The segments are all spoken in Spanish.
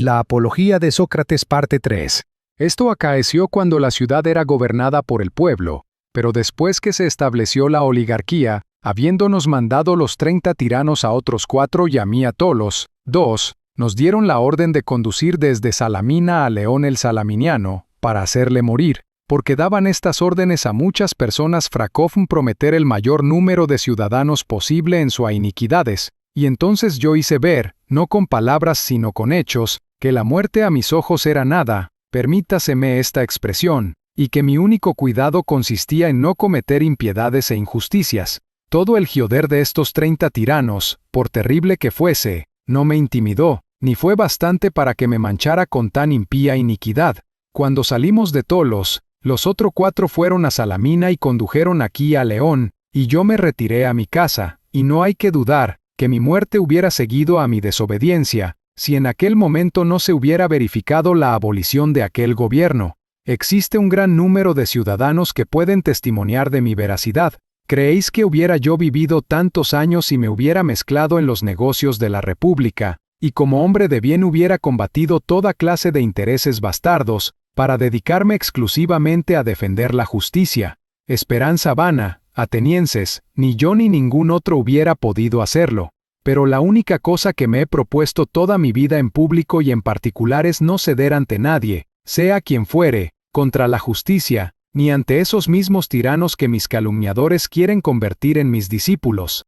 La apología de Sócrates parte 3. Esto acaeció cuando la ciudad era gobernada por el pueblo, pero después que se estableció la oligarquía, habiéndonos mandado los 30 tiranos a otros 4 y a mí a Tolos, 2, nos dieron la orden de conducir desde Salamina a León el Salaminiano, para hacerle morir, porque daban estas órdenes a muchas personas fracofn prometer el mayor número de ciudadanos posible en sus iniquidades, y entonces yo hice ver, no con palabras sino con hechos, que la muerte a mis ojos era nada, permítaseme esta expresión, y que mi único cuidado consistía en no cometer impiedades e injusticias. Todo el joder de estos 30 tiranos, por terrible que fuese, no me intimidó, ni fue bastante para que me manchara con tan impía iniquidad. Cuando salimos de Tolos, los otros 4 fueron a Salamina y condujeron aquí a León, y yo me retiré a mi casa, y no hay que dudar, que mi muerte hubiera seguido a mi desobediencia, si en aquel momento no se hubiera verificado la abolición de aquel gobierno. Existe un gran número de ciudadanos que pueden testimoniar de mi veracidad. ¿Creéis que hubiera yo vivido tantos años si me hubiera mezclado en los negocios de la República, y como hombre de bien hubiera combatido toda clase de intereses bastardos, para dedicarme exclusivamente a defender la justicia? Esperanza vana, atenienses, ni yo ni ningún otro hubiera podido hacerlo. Pero la única cosa que me he propuesto toda mi vida en público y en particular es no ceder ante nadie, sea quien fuere, contra la justicia, ni ante esos mismos tiranos que mis calumniadores quieren convertir en mis discípulos.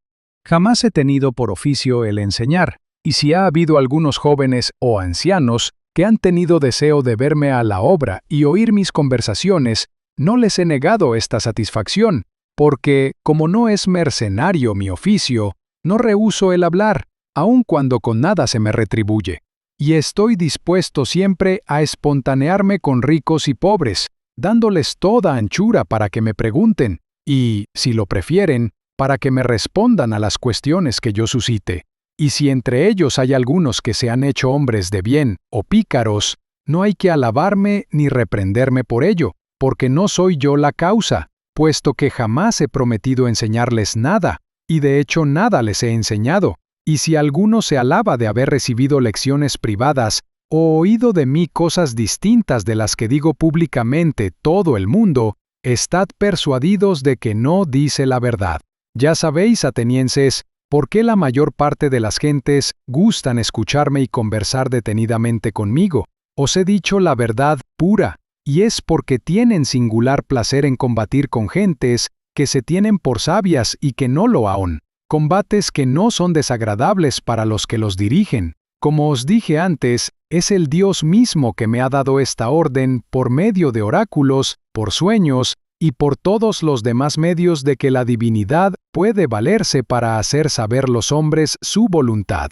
Jamás he tenido por oficio el enseñar, y si ha habido algunos jóvenes o ancianos que han tenido deseo de verme a la obra y oír mis conversaciones, no les he negado esta satisfacción, porque, como no es mercenario mi oficio, no rehúso el hablar, aun cuando con nada se me retribuye. Y estoy dispuesto siempre a espontanearme con ricos y pobres, dándoles toda anchura para que me pregunten, y, si lo prefieren, para que me respondan a las cuestiones que yo suscite. Y si entre ellos hay algunos que se han hecho hombres de bien o pícaros, no hay que alabarme ni reprenderme por ello, porque no soy yo la causa, puesto que jamás he prometido enseñarles nada, y de hecho nada les he enseñado. Y si alguno se alaba de haber recibido lecciones privadas, o oído de mí cosas distintas de las que digo públicamente todo el mundo, estad persuadidos de que no dice la verdad. Ya sabéis, atenienses, por qué la mayor parte de las gentes gustan escucharme y conversar detenidamente conmigo. Os he dicho la verdad pura, y es porque tienen singular placer en combatir con gentes que se tienen por sabias y que no lo aún. Combates que no son desagradables para los que los dirigen. Como os dije antes, es el Dios mismo que me ha dado esta orden por medio de oráculos, por sueños, y por todos los demás medios de que la divinidad puede valerse para hacer saber los hombres su voluntad.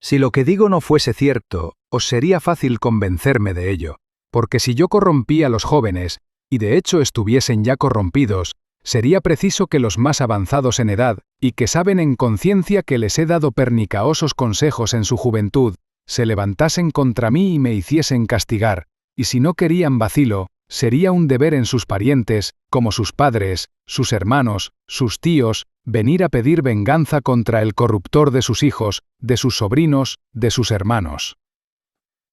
Si lo que digo no fuese cierto, os sería fácil convencerme de ello, porque si yo corrompí a los jóvenes, y de hecho estuviesen ya corrompidos, sería preciso que los más avanzados en edad, y que saben en conciencia que les he dado pernicaosos consejos en su juventud, se levantasen contra mí y me hiciesen castigar, y si no querían vacilo, sería un deber en sus parientes, como sus padres, sus hermanos, sus tíos, venir a pedir venganza contra el corruptor de sus hijos, de sus sobrinos, de sus hermanos.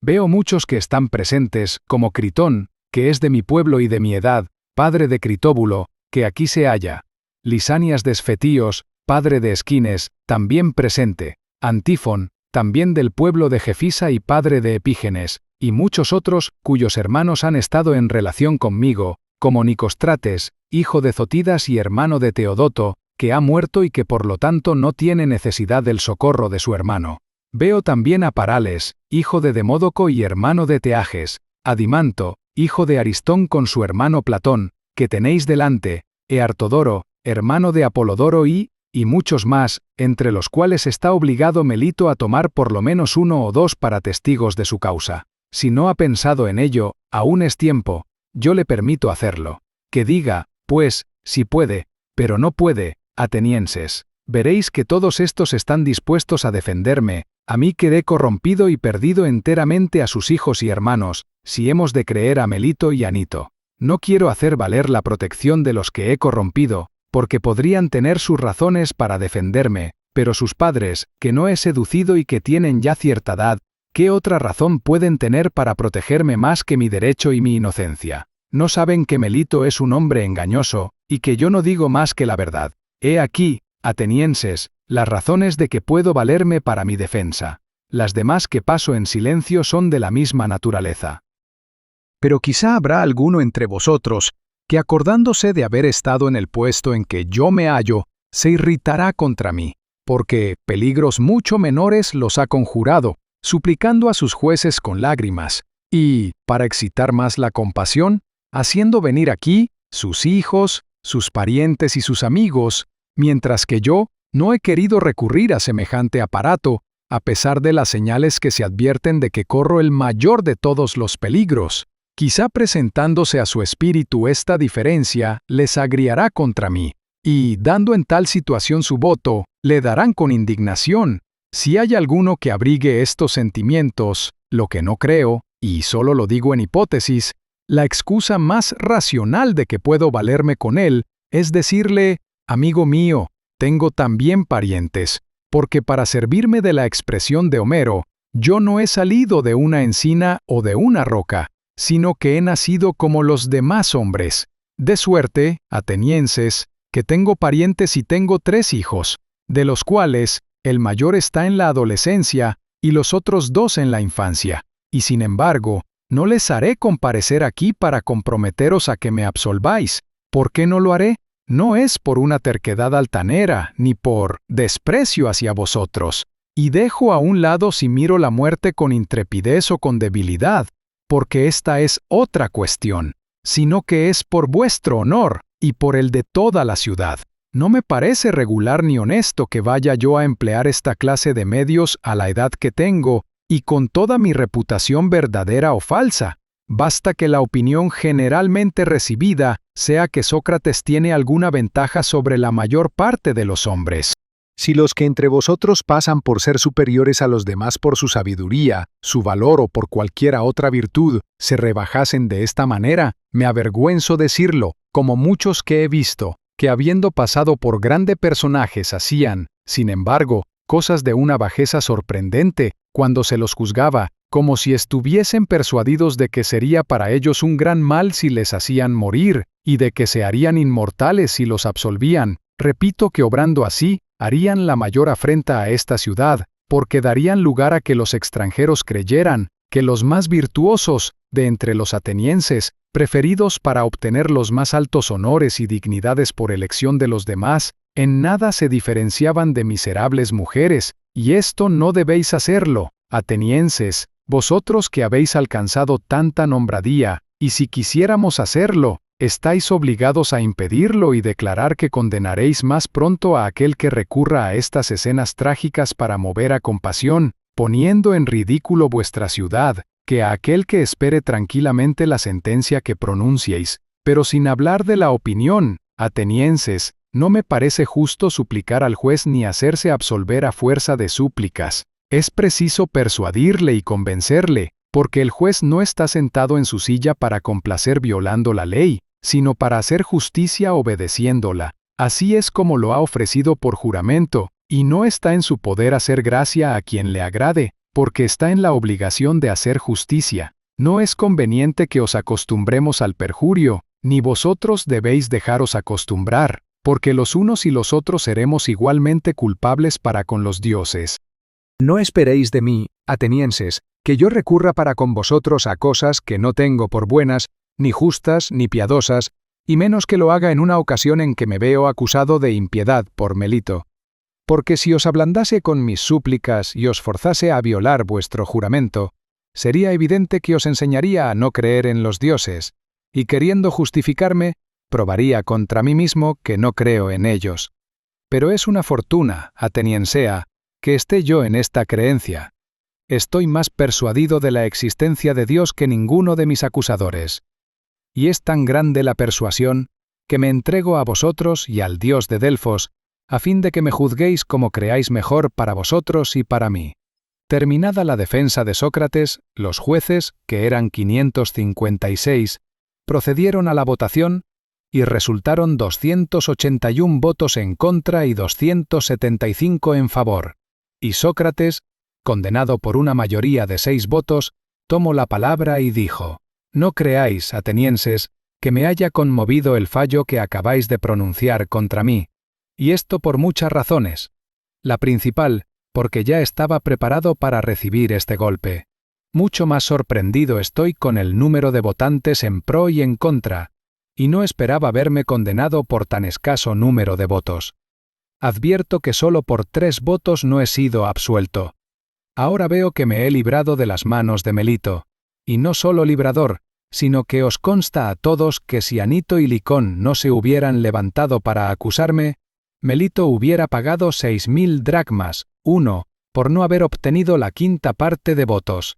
Veo muchos que están presentes, como Critón, que es de mi pueblo y de mi edad, padre de Critóbulo, que aquí se halla, Lisanias de Esfetíos, padre de Esquines, también presente, Antífon, también del pueblo de Jefisa y padre de Epígenes, y muchos otros cuyos hermanos han estado en relación conmigo, como Nicostrates, hijo de Zotidas y hermano de Teodoto, que ha muerto y que por lo tanto no tiene necesidad del socorro de su hermano. Veo también a Parales, hijo de Demódoco y hermano de Teages, a Dimanto, hijo de Aristón con su hermano Platón, que tenéis delante, Artodoro, hermano de Apolodoro y muchos más, entre los cuales está obligado Melito a tomar por lo menos 1 o 2 para testigos de su causa. Si no ha pensado en ello, aún es tiempo, yo le permito hacerlo. Que diga, pues, si puede, pero no puede, atenienses. Veréis que todos estos están dispuestos a defenderme, a mí que he corrompido y perdido enteramente a sus hijos y hermanos, si hemos de creer a Melito y a Nito. No quiero hacer valer la protección de los que he corrompido, porque podrían tener sus razones para defenderme, pero sus padres, que no he seducido y que tienen ya cierta edad, ¿Qué otra razón pueden tener para protegerme más que mi derecho y mi inocencia? ¿No saben que Melito es un hombre engañoso, y que yo no digo más que la verdad? He aquí, atenienses, las razones de que puedo valerme para mi defensa. Las demás que paso en silencio son de la misma naturaleza. Pero quizá habrá alguno entre vosotros que, acordándose de haber estado en el puesto en que yo me hallo, se irritará contra mí, porque peligros mucho menores los ha conjurado, suplicando a sus jueces con lágrimas, y, para excitar más la compasión, haciendo venir aquí sus hijos, sus parientes y sus amigos, mientras que yo no he querido recurrir a semejante aparato, a pesar de las señales que se advierten de que corro el mayor de todos los peligros. Quizá presentándose a su espíritu esta diferencia, les agriará contra mí, y, dando en tal situación su voto, le darán con indignación. Si hay alguno que abrigue estos sentimientos, lo que no creo, y solo lo digo en hipótesis, la excusa más racional de que puedo valerme con él es decirle: amigo mío, tengo también parientes, porque para servirme de la expresión de Homero, yo no he salido de una encina o de una roca, sino que he nacido como los demás hombres. De suerte, atenienses, que tengo parientes y tengo 3 hijos, de los cuales el mayor está en la adolescencia y los otros 2 en la infancia, y sin embargo, no les haré comparecer aquí para comprometeros a que me absolváis. ¿Por qué no lo haré? No es por una terquedad altanera, ni por desprecio hacia vosotros, y dejo a un lado si miro la muerte con intrepidez o con debilidad, porque esta es otra cuestión, sino que es por vuestro honor y por el de toda la ciudad. No me parece regular ni honesto que vaya yo a emplear esta clase de medios a la edad que tengo, y con toda mi reputación verdadera o falsa. Basta que la opinión generalmente recibida sea que Sócrates tiene alguna ventaja sobre la mayor parte de los hombres. Si los que entre vosotros pasan por ser superiores a los demás por su sabiduría, su valor o por cualquiera otra virtud, se rebajasen de esta manera, me avergüenzo decirlo, como muchos que he visto, que habiendo pasado por grandes personajes hacían, sin embargo, cosas de una bajeza sorprendente, cuando se los juzgaba, como si estuviesen persuadidos de que sería para ellos un gran mal si les hacían morir, y de que se harían inmortales si los absolvían. Repito que obrando así, harían la mayor afrenta a esta ciudad, porque darían lugar a que los extranjeros creyeran que los más virtuosos, de entre los atenienses, preferidos para obtener los más altos honores y dignidades por elección de los demás, en nada se diferenciaban de miserables mujeres, y esto no debéis hacerlo, atenienses, vosotros que habéis alcanzado tanta nombradía, y si quisiéramos hacerlo, estáis obligados a impedirlo y declarar que condenaréis más pronto a aquel que recurra a estas escenas trágicas para mover a compasión, poniendo en ridículo vuestra ciudad, que a aquel que espere tranquilamente la sentencia que pronunciéis. Pero sin hablar de la opinión, atenienses, no me parece justo suplicar al juez ni hacerse absolver a fuerza de súplicas. Es preciso persuadirle y convencerle, porque el juez no está sentado en su silla para complacer violando la ley, sino para hacer justicia obedeciéndola. Así es como lo ha ofrecido por juramento, y no está en su poder hacer gracia a quien le agrade, porque está en la obligación de hacer justicia. No es conveniente que os acostumbremos al perjurio, ni vosotros debéis dejaros acostumbrar, porque los unos y los otros seremos igualmente culpables para con los dioses. No esperéis de mí, atenienses, que yo recurra para con vosotros a cosas que no tengo por buenas, ni justas, ni piadosas, y menos que lo haga en una ocasión en que me veo acusado de impiedad por Melito. Porque si os ablandase con mis súplicas y os forzase a violar vuestro juramento, sería evidente que os enseñaría a no creer en los dioses, y queriendo justificarme, probaría contra mí mismo que no creo en ellos. Pero es una fortuna, ateniensea, que esté yo en esta creencia. Estoy más persuadido de la existencia de Dios que ninguno de mis acusadores. Y es tan grande la persuasión, que me entrego a vosotros y al Dios de Delfos, a fin de que me juzguéis como creáis mejor para vosotros y para mí. Terminada la defensa de Sócrates, los jueces, que eran 556, procedieron a la votación y resultaron 281 votos en contra y 275 en favor, y Sócrates, condenado por una mayoría de 6 votos, tomó la palabra y dijo: «No creáis, atenienses, que me haya conmovido el fallo que acabáis de pronunciar contra mí, y esto por muchas razones. La principal, porque ya estaba preparado para recibir este golpe. Mucho más sorprendido estoy con el número de votantes en pro y en contra, y no esperaba verme condenado por tan escaso número de votos. Advierto que solo por 3 votos no he sido absuelto. Ahora veo que me he librado de las manos de Melito, y no solo librador, sino que os consta a todos que si Anito y Licón no se hubieran levantado para acusarme, Melito hubiera pagado 6.000 dracmas, 1, por no haber obtenido la 5ª parte de votos.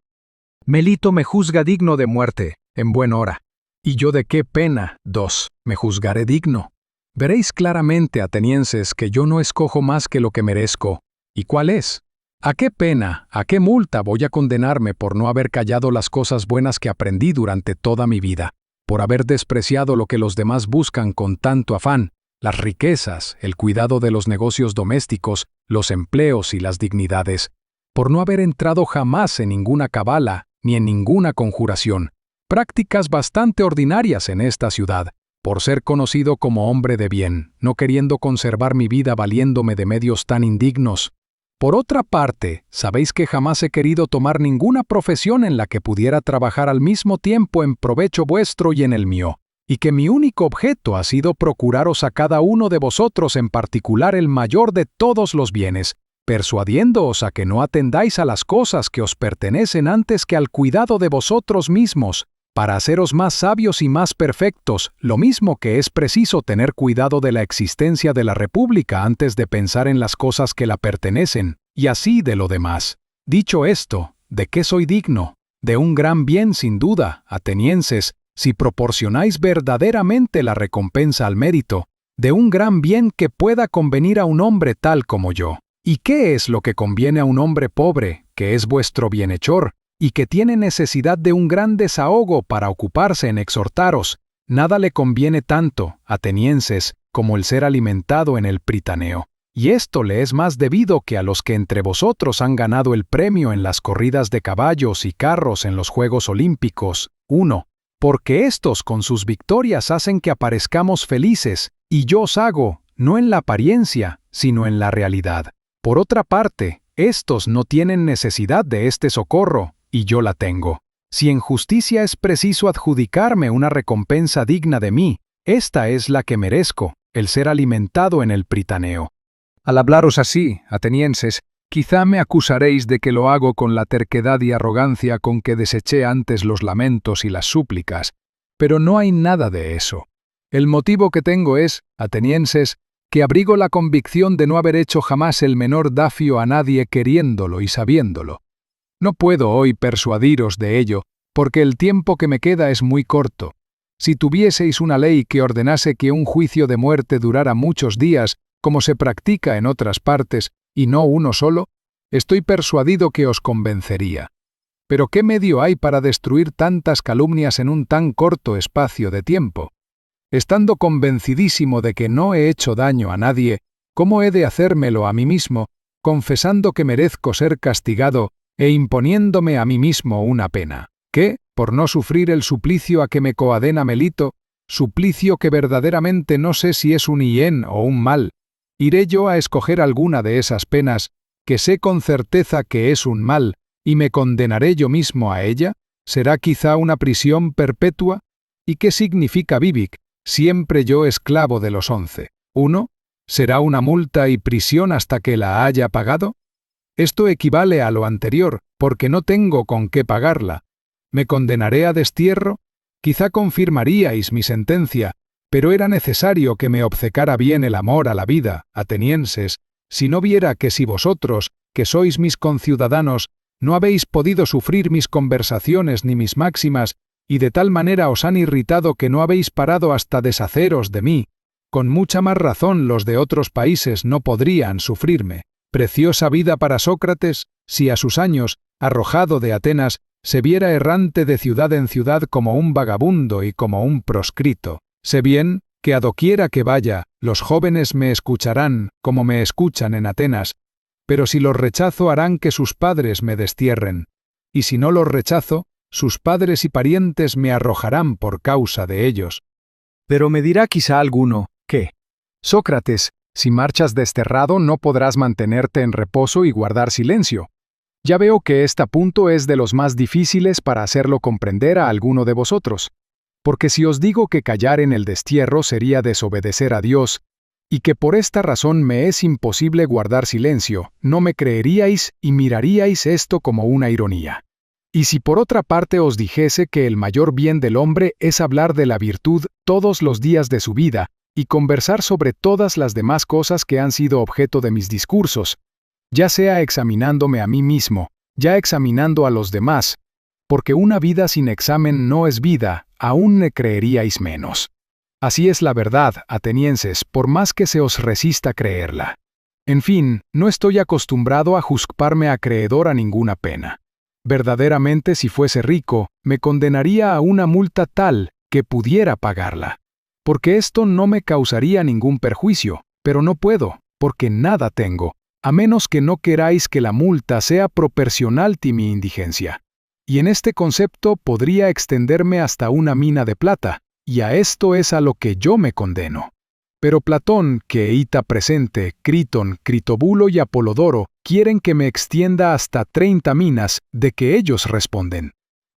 Melito me juzga digno de muerte, en buen hora. ¿Y yo de qué pena, 2, me juzgaré digno? Veréis claramente, atenienses, que yo no escojo más que lo que merezco. ¿Y cuál es? ¿A qué pena, a qué multa voy a condenarme por no haber callado las cosas buenas que aprendí durante toda mi vida, por haber despreciado lo que los demás buscan con tanto afán, las riquezas, el cuidado de los negocios domésticos, los empleos y las dignidades, por no haber entrado jamás en ninguna cabala ni en ninguna conjuración, prácticas bastante ordinarias en esta ciudad, por ser conocido como hombre de bien, no queriendo conservar mi vida valiéndome de medios tan indignos? Por otra parte, sabéis que jamás he querido tomar ninguna profesión en la que pudiera trabajar al mismo tiempo en provecho vuestro y en el mío, y que mi único objeto ha sido procuraros a cada uno de vosotros en particular el mayor de todos los bienes, persuadiéndoos a que no atendáis a las cosas que os pertenecen antes que al cuidado de vosotros mismos, para haceros más sabios y más perfectos, lo mismo que es preciso tener cuidado de la existencia de la República antes de pensar en las cosas que la pertenecen, y así de lo demás. Dicho esto, ¿de qué soy digno? De un gran bien sin duda, atenienses, si proporcionáis verdaderamente la recompensa al mérito, de un gran bien que pueda convenir a un hombre tal como yo. ¿Y qué es lo que conviene a un hombre pobre, que es vuestro bienhechor, y que tiene necesidad de un gran desahogo para ocuparse en exhortaros? Nada le conviene tanto, atenienses, como el ser alimentado en el Pritaneo. Y esto le es más debido que a los que entre vosotros han ganado el premio en las corridas de caballos y carros en los Juegos Olímpicos. 1. Porque estos con sus victorias hacen que aparezcamos felices, y yo os hago, no en la apariencia, sino en la realidad. Por otra parte, estos no tienen necesidad de este socorro, y yo la tengo. Si en justicia es preciso adjudicarme una recompensa digna de mí, esta es la que merezco, el ser alimentado en el Pritaneo. Al hablaros así, atenienses, quizá me acusaréis de que lo hago con la terquedad y arrogancia con que deseché antes los lamentos y las súplicas, pero no hay nada de eso. El motivo que tengo es, atenienses, que abrigo la convicción de no haber hecho jamás el menor dafio a nadie queriéndolo y sabiéndolo. No puedo hoy persuadiros de ello, porque el tiempo que me queda es muy corto. Si tuvieseis una ley que ordenase que un juicio de muerte durara muchos días, como se practica en otras partes, y no uno solo, estoy persuadido que os convencería. Pero ¿qué medio hay para destruir tantas calumnias en un tan corto espacio de tiempo? Estando convencidísimo de que no he hecho daño a nadie, ¿cómo he de hacérmelo a mí mismo, confesando que merezco ser castigado e imponiéndome a mí mismo una pena, que, por no sufrir el suplicio a que me coadena Melito, suplicio que verdaderamente no sé si es un bien o un mal, iré yo a escoger alguna de esas penas, que sé con certeza que es un mal, y me condenaré yo mismo a ella? ¿Será quizá una prisión perpetua? ¿Y qué significa Vivic? Siempre yo esclavo de los 11. 1. ¿Será una multa y prisión hasta que la haya pagado? Esto equivale a lo anterior, porque no tengo con qué pagarla. ¿Me condenaré a destierro? Quizá confirmaríais mi sentencia, pero era necesario que me obcecara bien el amor a la vida, atenienses, si no viera que si vosotros, que sois mis conciudadanos, no habéis podido sufrir mis conversaciones ni mis máximas, y de tal manera os han irritado que no habéis parado hasta deshaceros de mí, con mucha más razón los de otros países no podrían sufrirme. Preciosa vida para Sócrates, si a sus años, arrojado de Atenas, se viera errante de ciudad en ciudad como un vagabundo y como un proscrito. Sé bien que a doquiera que vaya, los jóvenes me escucharán, como me escuchan en Atenas, Pero si los rechazo harán que sus padres me destierren, y si no los rechazo, sus padres y parientes me arrojarán por causa de ellos. Pero me dirá quizá alguno, ¿qué? Sócrates, si marchas desterrado no podrás mantenerte en reposo y guardar silencio. Ya veo que este punto es de los más difíciles para hacerlo comprender a alguno de vosotros. Porque si os digo que callar en el destierro sería desobedecer a Dios, y que por esta razón me es imposible guardar silencio, no me creeríais y miraríais esto como una ironía. Y si por otra parte os dijese que el mayor bien del hombre es hablar de la virtud todos los días de su vida, y conversar sobre todas las demás cosas que han sido objeto de mis discursos, ya sea examinándome a mí mismo, ya examinando a los demás, porque una vida sin examen no es vida, aún me creeríais menos. Así es la verdad, atenienses, por más que se os resista creerla. En fin, no estoy acostumbrado a juzgarme acreedor a ninguna pena. Verdaderamente, si fuese rico, me condenaría a una multa tal que pudiera pagarla. Porque esto no me causaría ningún perjuicio, pero no puedo, porque nada tengo, a menos que no queráis que la multa sea proporcional a mi indigencia. Y en este concepto podría extenderme hasta una mina de plata, y a esto es a lo que yo me condeno. Pero Platón, Queita presente, Critón, Critobulo y Apolodoro quieren que me extienda hasta 30 minas, de que ellos responden.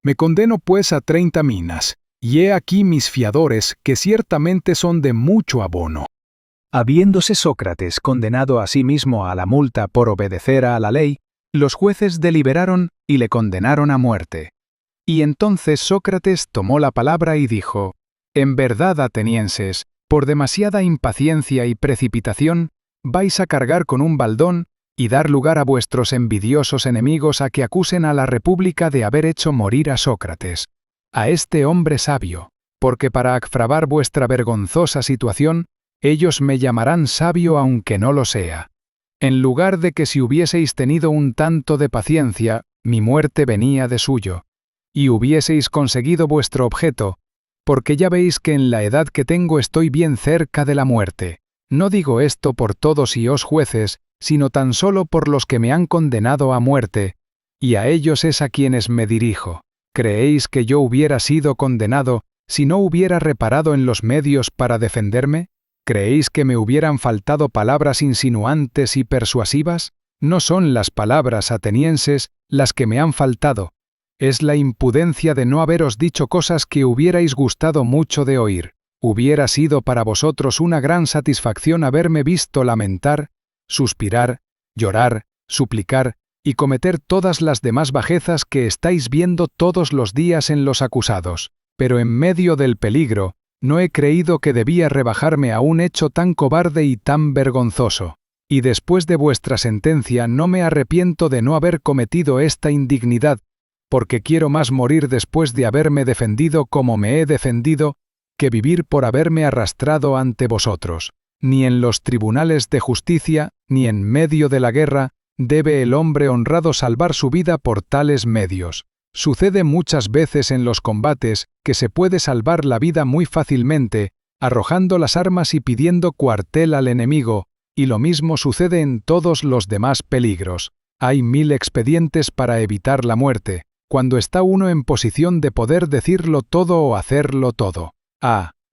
Me condeno pues a 30 minas, y he aquí mis fiadores, que ciertamente son de mucho abono. Habiéndose Sócrates condenado a sí mismo a la multa por obedecer a la ley, los jueces deliberaron y le condenaron a muerte. Y entonces Sócrates tomó la palabra y dijo: «En verdad, atenienses, por demasiada impaciencia y precipitación, vais a cargar con un baldón y dar lugar a vuestros envidiosos enemigos a que acusen a la República de haber hecho morir a Sócrates, a este hombre sabio, porque para agravar vuestra vergonzosa situación, ellos me llamarán sabio aunque no lo sea. En lugar de que si hubieseis tenido un tanto de paciencia, mi muerte venía de suyo, y hubieseis conseguido vuestro objeto, porque ya veis que en la edad que tengo estoy bien cerca de la muerte. No digo esto por todos y os jueces, sino tan solo por los que me han condenado a muerte, y a ellos es a quienes me dirijo. ¿Creéis que yo hubiera sido condenado si no hubiera reparado en los medios para defenderme? ¿Creéis que me hubieran faltado palabras insinuantes y persuasivas? No son las palabras atenienses las que me han faltado. Es la impudencia de no haberos dicho cosas que hubierais gustado mucho de oír. Hubiera sido para vosotros una gran satisfacción haberme visto lamentar, suspirar, llorar, suplicar y cometer todas las demás bajezas que estáis viendo todos los días en los acusados. Pero en medio del peligro, no he creído que debía rebajarme a un hecho tan cobarde y tan vergonzoso. Y después de vuestra sentencia no me arrepiento de no haber cometido esta indignidad, porque quiero más morir después de haberme defendido como me he defendido, que vivir por haberme arrastrado ante vosotros. Ni en los tribunales de justicia, ni en medio de la guerra, debe el hombre honrado salvar su vida por tales medios. Sucede muchas veces en los combates que se puede salvar la vida muy fácilmente, arrojando las armas y pidiendo cuartel al enemigo, y lo mismo sucede en todos los demás peligros. Hay 1000 expedientes para evitar la muerte, cuando está uno en posición de poder decirlo todo o hacerlo todo.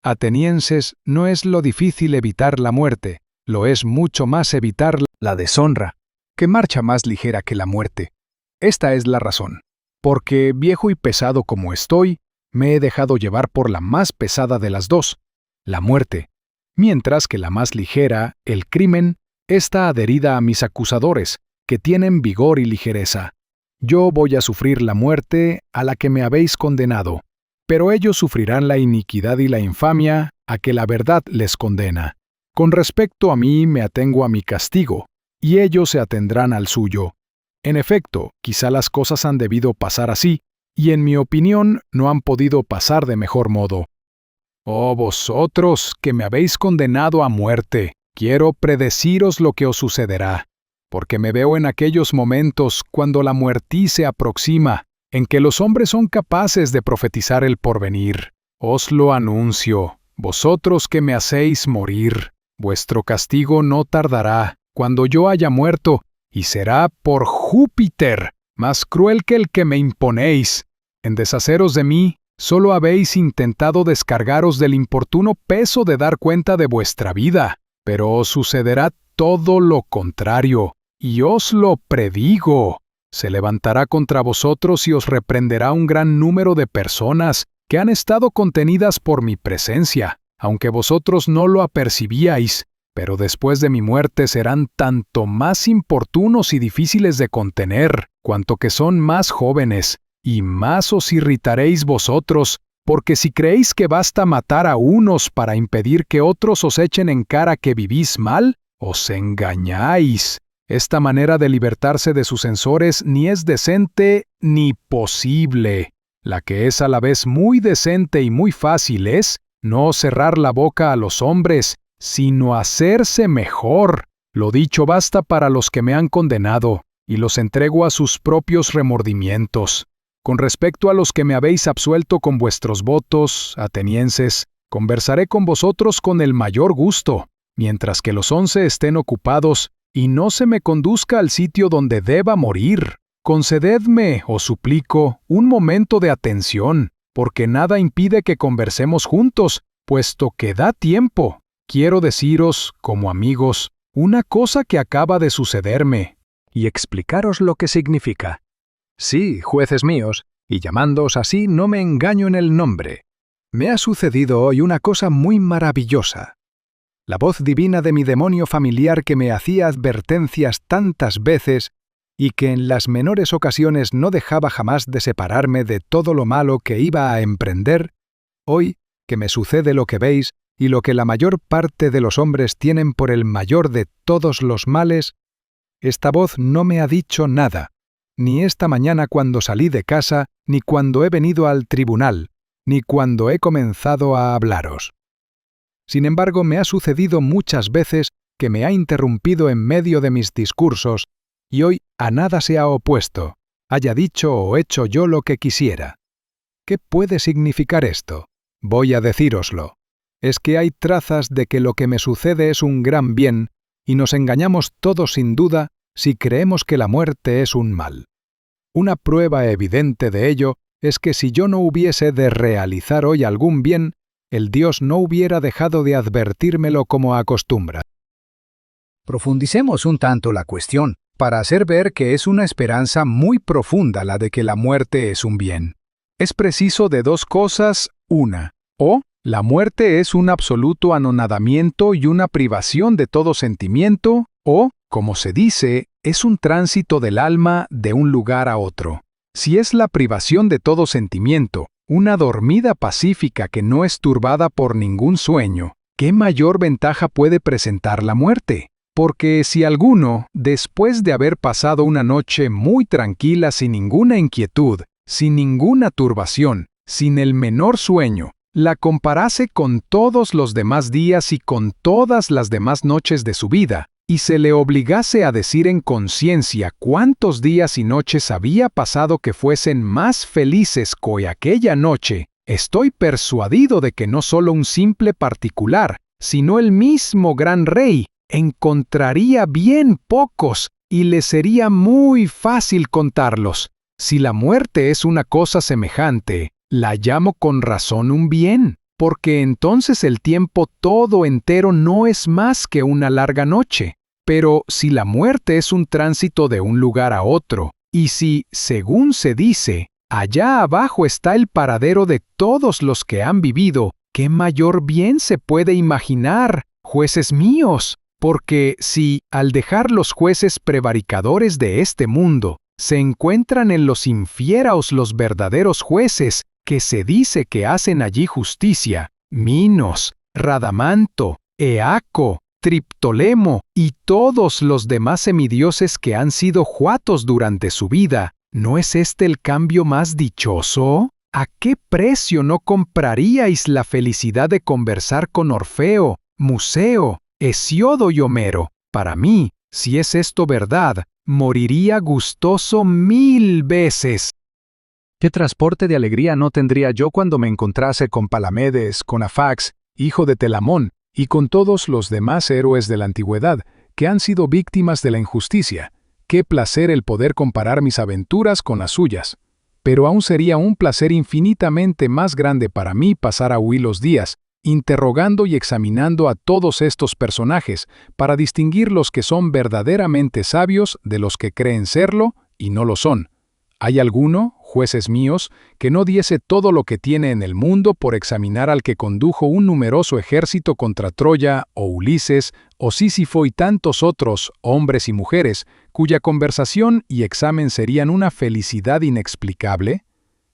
Atenienses, no es lo difícil evitar la muerte, lo es mucho más evitar la deshonra, que marcha más ligera que la muerte. Esta es la razón. Porque, viejo y pesado como estoy, me he dejado llevar por la más pesada de las dos, la muerte, mientras que la más ligera, el crimen, está adherida a mis acusadores, que tienen vigor y ligereza. Yo voy a sufrir la muerte a la que me habéis condenado, pero ellos sufrirán la iniquidad y la infamia a que la verdad les condena. Con respecto a mí me atengo a mi castigo, y ellos se atendrán al suyo. En efecto, quizá las cosas han debido pasar así, y en mi opinión no han podido pasar de mejor modo. Oh vosotros, que me habéis condenado a muerte, quiero predeciros lo que os sucederá, porque me veo en aquellos momentos cuando la muerte se aproxima, en que los hombres son capaces de profetizar el porvenir. Os lo anuncio, vosotros que me hacéis morir, vuestro castigo no tardará. Cuando yo haya muerto, y será por Júpiter, más cruel que el que me imponéis. En deshaceros de mí, solo habéis intentado descargaros del importuno peso de dar cuenta de vuestra vida, pero os sucederá todo lo contrario, y os lo predigo. Se levantará contra vosotros y os reprenderá un gran número de personas que han estado contenidas por mi presencia, aunque vosotros no lo apercibíais, pero después de mi muerte serán tanto más importunos y difíciles de contener, cuanto que son más jóvenes, y más os irritaréis vosotros, porque si creéis que basta matar a unos para impedir que otros os echen en cara que vivís mal, os engañáis. Esta manera de libertarse de sus censores ni es decente ni posible. La que es a la vez muy decente y muy fácil es no cerrar la boca a los hombres, sino hacerse mejor. Lo dicho basta para los que me han condenado, y los entrego a sus propios remordimientos. Con respecto a los que me habéis absuelto con vuestros votos, atenienses, conversaré con vosotros con el mayor gusto, mientras que los 11 estén ocupados, y no se me conduzca al sitio donde deba morir. Concededme, os suplico, un momento de atención, porque nada impide que conversemos juntos, puesto que da tiempo. Quiero deciros, como amigos, una cosa que acaba de sucederme, y explicaros lo que significa. Sí, jueces míos, y llamándoos así no me engaño en el nombre. Me ha sucedido hoy una cosa muy maravillosa. La voz divina de mi demonio familiar que me hacía advertencias tantas veces y que en las menores ocasiones no dejaba jamás de separarme de todo lo malo que iba a emprender, hoy, que me sucede lo que veis y lo que la mayor parte de los hombres tienen por el mayor de todos los males, esta voz no me ha dicho nada, ni esta mañana cuando salí de casa, ni cuando he venido al tribunal, ni cuando he comenzado a hablaros. Sin embargo, me ha sucedido muchas veces que me ha interrumpido en medio de mis discursos, y hoy a nada se ha opuesto, haya dicho o hecho yo lo que quisiera. ¿Qué puede significar esto? Voy a decíroslo. Es que hay trazas de que lo que me sucede es un gran bien, y nos engañamos todos sin duda si creemos que la muerte es un mal. Una prueba evidente de ello es que si yo no hubiese de realizar hoy algún bien, el Dios no hubiera dejado de advertírmelo como acostumbra. Profundicemos un tanto la cuestión, para hacer ver que es una esperanza muy profunda la de que la muerte es un bien. Es preciso de dos cosas, una, o la muerte es un absoluto anonadamiento y una privación de todo sentimiento, o, como se dice, es un tránsito del alma de un lugar a otro. Si es la privación de todo sentimiento, una dormida pacífica que no es turbada por ningún sueño, ¿qué mayor ventaja puede presentar la muerte? Porque si alguno, después de haber pasado una noche muy tranquila sin ninguna inquietud, sin ninguna turbación, sin el menor sueño, la comparase con todos los demás días y con todas las demás noches de su vida, y se le obligase a decir en conciencia cuántos días y noches había pasado que fuesen más felices que aquella noche, estoy persuadido de que no solo un simple particular, sino el mismo gran rey, encontraría bien pocos y le sería muy fácil contarlos. Si la muerte es una cosa semejante, la llamo con razón un bien, porque entonces el tiempo todo entero no es más que una larga noche. Pero si la muerte es un tránsito de un lugar a otro, y si, según se dice, allá abajo está el paradero de todos los que han vivido, ¿qué mayor bien se puede imaginar, jueces míos? Porque si, al dejar los jueces prevaricadores de este mundo, se encuentran en los infieros los verdaderos jueces, que se dice que hacen allí justicia, Minos, Radamanto, Eaco, Triptolemo y todos los demás semidioses que han sido juatos durante su vida, ¿no es este el cambio más dichoso? ¿A qué precio no compraríais la felicidad de conversar con Orfeo, Museo, Hesiodo y Homero? Para mí, si es esto verdad, moriría gustoso 1000 veces. ¿Qué transporte de alegría no tendría yo cuando me encontrase con Palamedes, con Afax, hijo de Telamón, y con todos los demás héroes de la antigüedad, que han sido víctimas de la injusticia, Qué placer el poder comparar mis aventuras con las suyas. Pero aún sería un placer infinitamente más grande para mí pasar a huir los días, interrogando y examinando a todos estos personajes, para distinguir los que son verdaderamente sabios de los que creen serlo y no lo son. ¿Hay alguno, jueces míos, que no diese todo lo que tiene en el mundo por examinar al que condujo un numeroso ejército contra Troya, o Ulises, o Sísifo y tantos otros, hombres y mujeres, cuya conversación y examen serían una felicidad inexplicable?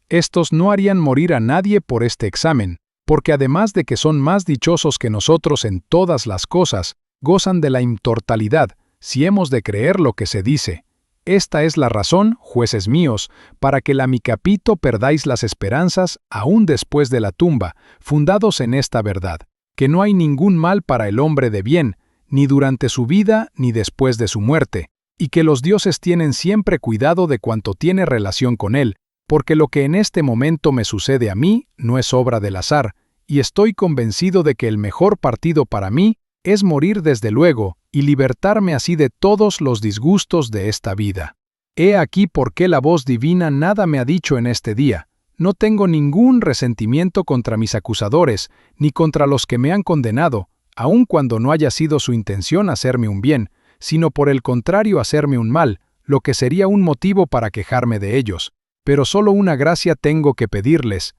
Estos no harían morir a nadie por este examen, porque además de que son más dichosos que nosotros en todas las cosas, gozan de la inmortalidad, si hemos de creer lo que se dice. Esta es la razón, jueces míos, para que la mi capito perdáis las esperanzas aún después de la tumba, fundados en esta verdad, que no hay ningún mal para el hombre de bien, ni durante su vida ni después de su muerte, y que los dioses tienen siempre cuidado de cuanto tiene relación con él, porque lo que en este momento me sucede a mí no es obra del azar, y estoy convencido de que el mejor partido para mí es morir desde luego, y libertarme así de todos los disgustos de esta vida. He aquí por qué la voz divina nada me ha dicho en este día. No tengo ningún resentimiento contra mis acusadores, ni contra los que me han condenado, aun cuando no haya sido su intención hacerme un bien, sino por el contrario hacerme un mal, lo que sería un motivo para quejarme de ellos. Pero solo una gracia tengo que pedirles.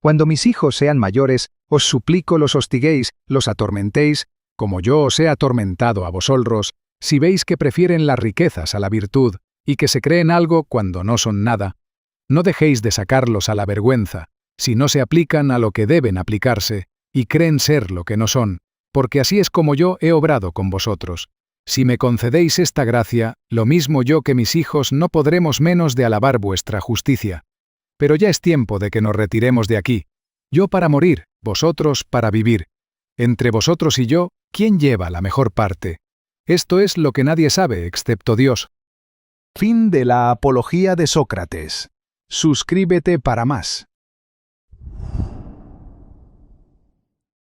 Cuando mis hijos sean mayores, os suplico los hostiguéis, los atormentéis, como yo os he atormentado a vosotros, si veis que prefieren las riquezas a la virtud, y que se creen algo cuando no son nada. No dejéis de sacarlos a la vergüenza, si no se aplican a lo que deben aplicarse, y creen ser lo que no son, porque así es como yo he obrado con vosotros. Si me concedéis esta gracia, lo mismo yo que mis hijos no podremos menos de alabar vuestra justicia. Pero ya es tiempo de que nos retiremos de aquí. Yo para morir, vosotros para vivir. Entre vosotros y yo, ¿quién lleva la mejor parte? Esto es lo que nadie sabe excepto Dios. Fin de la Apología de Sócrates. Suscríbete para más.